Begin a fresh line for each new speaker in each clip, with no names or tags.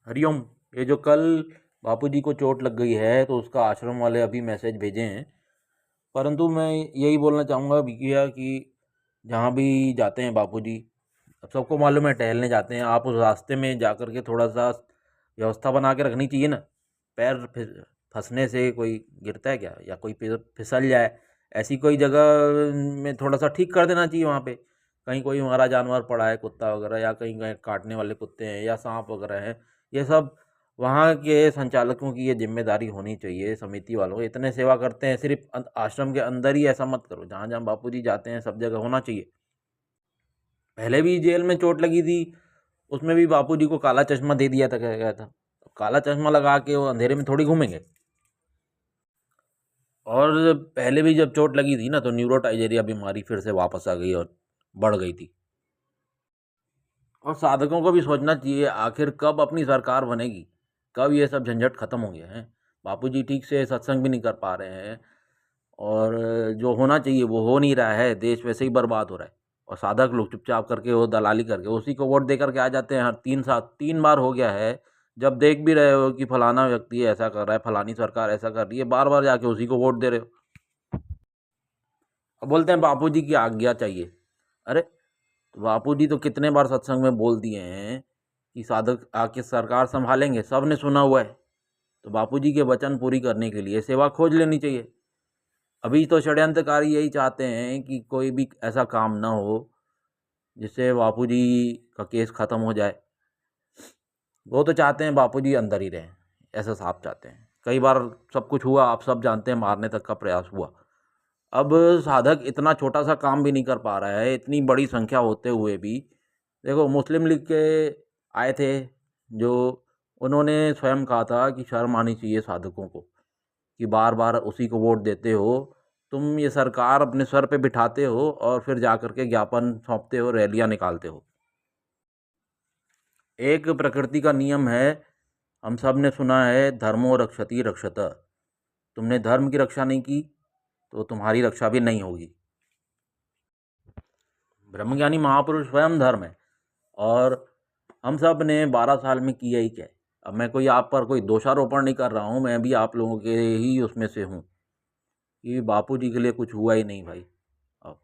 हरिओम। ये जो कल बापूजी को चोट लग गई है तो उसका आश्रम वाले अभी मैसेज भेजे हैं। परंतु मैं यही बोलना चाहूँगा भैया कि जहाँ भी जाते हैं बापूजी, अब सबको मालूम है टहलने जाते हैं, आप उस रास्ते में जा कर के थोड़ा सा व्यवस्था बना के रखनी चाहिए ना। पैर फंसने से कोई गिरता है क्या, या कोई फिसल जाए, ऐसी कोई जगह में थोड़ा सा ठीक कर देना चाहिए। वहाँ पे कहीं कोई हमारा जानवर पड़ा है, कुत्ता वगैरह, या कहीं कहीं काटने वाले कुत्ते हैं या सांप वगैरह हैं, ये सब वहाँ के संचालकों की ये जिम्मेदारी होनी चाहिए। समिति वालों इतने सेवा करते हैं, सिर्फ आश्रम के अंदर ही ऐसा मत करो, जहाँ जहाँ बापूजी जाते हैं सब जगह होना चाहिए। पहले भी जेल में चोट लगी थी, उसमें भी बापूजी को काला चश्मा दे दिया था, क्या गया था। काला चश्मा लगा के वो अंधेरे में थोड़ी घूमेंगे। और पहले भी जब चोट लगी थी ना तो न्यूरोटाइजेरिया बीमारी फिर से वापस आ गई और बढ़ गई थी। और साधकों को भी सोचना चाहिए, आखिर कब अपनी सरकार बनेगी, कब ये सब झंझट खत्म हो गया है। बापूजी ठीक से सत्संग भी नहीं कर पा रहे हैं, और जो होना चाहिए वो हो नहीं रहा है, देश वैसे ही बर्बाद हो रहा है। और साधक लोग चुपचाप करके वो दलाली करके उसी को वोट दे करके आ जाते हैं। हर 3 साल 3 बार हो गया है, जब देख भी रहे हो कि फलाना व्यक्ति ऐसा कर रहा है, फलानी सरकार ऐसा कर रही है, बार बार जाके उसी को वोट दे रहे हो। अब बोलते हैं बापूजी की आज्ञा चाहिए। अरे, तो बापूजी तो कितने बार सत्संग में बोल दिए हैं कि साधक आके सरकार संभालेंगे, सब ने सुना हुआ है। तो बापूजी के वचन पूरी करने के लिए सेवा खोज लेनी चाहिए। अभी तो षड्यंत्रकारी यही चाहते हैं कि कोई भी ऐसा काम ना हो जिससे बापूजी का केस ख़त्म हो जाए। वो तो चाहते हैं बापूजी अंदर ही रहें, ऐसा साफ चाहते हैं। कई बार सब कुछ हुआ, आप सब जानते हैं, मारने तक का प्रयास हुआ। अब साधक इतना छोटा सा काम भी नहीं कर पा रहा है, इतनी बड़ी संख्या होते हुए भी। देखो, मुस्लिम लीग के आए थे जो, उन्होंने स्वयं कहा था कि शर्म आनी चाहिए साधकों को कि बार बार उसी को वोट देते हो, तुम ये सरकार अपने सर पे बिठाते हो और फिर जा कर के ज्ञापन सौंपते हो, रैलियां निकालते हो। एक प्रकृति का नियम है, हम सब ने सुना है, धर्मो रक्षति रक्षत। तुमने धर्म की रक्षा नहीं की तो तुम्हारी रक्षा भी नहीं होगी। ब्रह्मज्ञानी महापुरुष स्वयं धर्म है, और हम सब ने 12 साल में किया ही क्या है। अब मैं कोई आप पर कोई दोषारोपण नहीं कर रहा हूँ, मैं भी आप लोगों के ही उसमें से हूँ कि बापूजी के लिए कुछ हुआ ही नहीं भाई। अब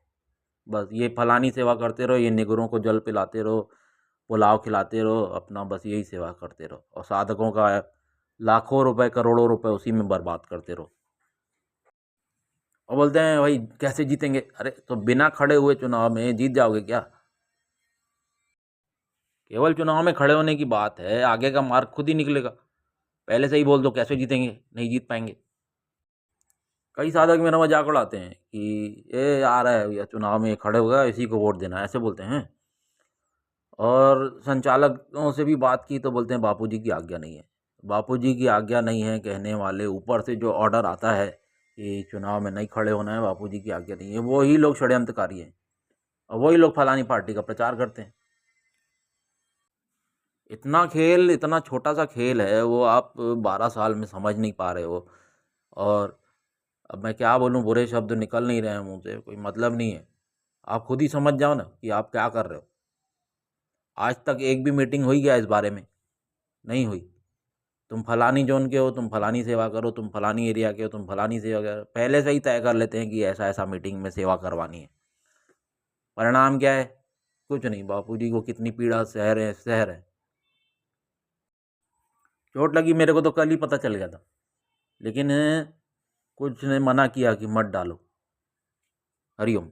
बस ये फलानी सेवा करते रहो, ये निगरों को जल पिलाते रहो, पुलाव खिलाते रहो, अपना बस यही सेवा करते रहो, और साधकों का लाखों रुपए करोड़ों रुपए उसी में बर्बाद करते रहो। और बोलते हैं भाई कैसे जीतेंगे। अरे, तो बिना खड़े हुए चुनाव में जीत जाओगे क्या? केवल चुनाव में खड़े होने की बात है, आगे का मार्ग खुद ही निकलेगा। पहले से ही बोल दो कैसे जीतेंगे, नहीं जीत पाएंगे। कई साधक मेरा मजाक उड़ाते हैं कि ये आ रहा है या चुनाव में खड़े होगा, इसी को वोट देना, ऐसे बोलते हैं। और संचालकों से भी बात की तो बोलते हैं बापूजी की आज्ञा नहीं है। बापूजी की आज्ञा नहीं है कहने वाले, ऊपर से जो ऑर्डर आता है कि चुनाव में नहीं खड़े होना है, बापूजी की आज्ञा नहीं है, वही लोग षड्यंत्रकारी हैं, और वही लोग फलानी पार्टी का प्रचार करते हैं। इतना खेल, इतना छोटा सा खेल है वो, आप 12 साल में समझ नहीं पा रहे हो। और अब मैं क्या बोलूँ, बुरे शब्द निकल नहीं रहे हैं मुंह से, कोई मतलब नहीं है। आप खुद ही समझ जाओ ना कि आप क्या कर रहे हो। आज तक एक भी मीटिंग हुई क्या इस बारे में? नहीं हुई। तुम फलानी जोन के हो, तुम फलानी सेवा करो, तुम फलानी एरिया के हो, तुम फलानी सेवा करो, पहले से ही तय कर लेते हैं कि ऐसा ऐसा मीटिंग में सेवा करवानी है। परिणाम क्या है? कुछ नहीं। बापूजी को कितनी पीड़ा सह रहे हैं। चोट लगी मेरे को तो कल ही पता चल गया था, लेकिन कुछ ने मना किया कि मत डालो। हरिओम।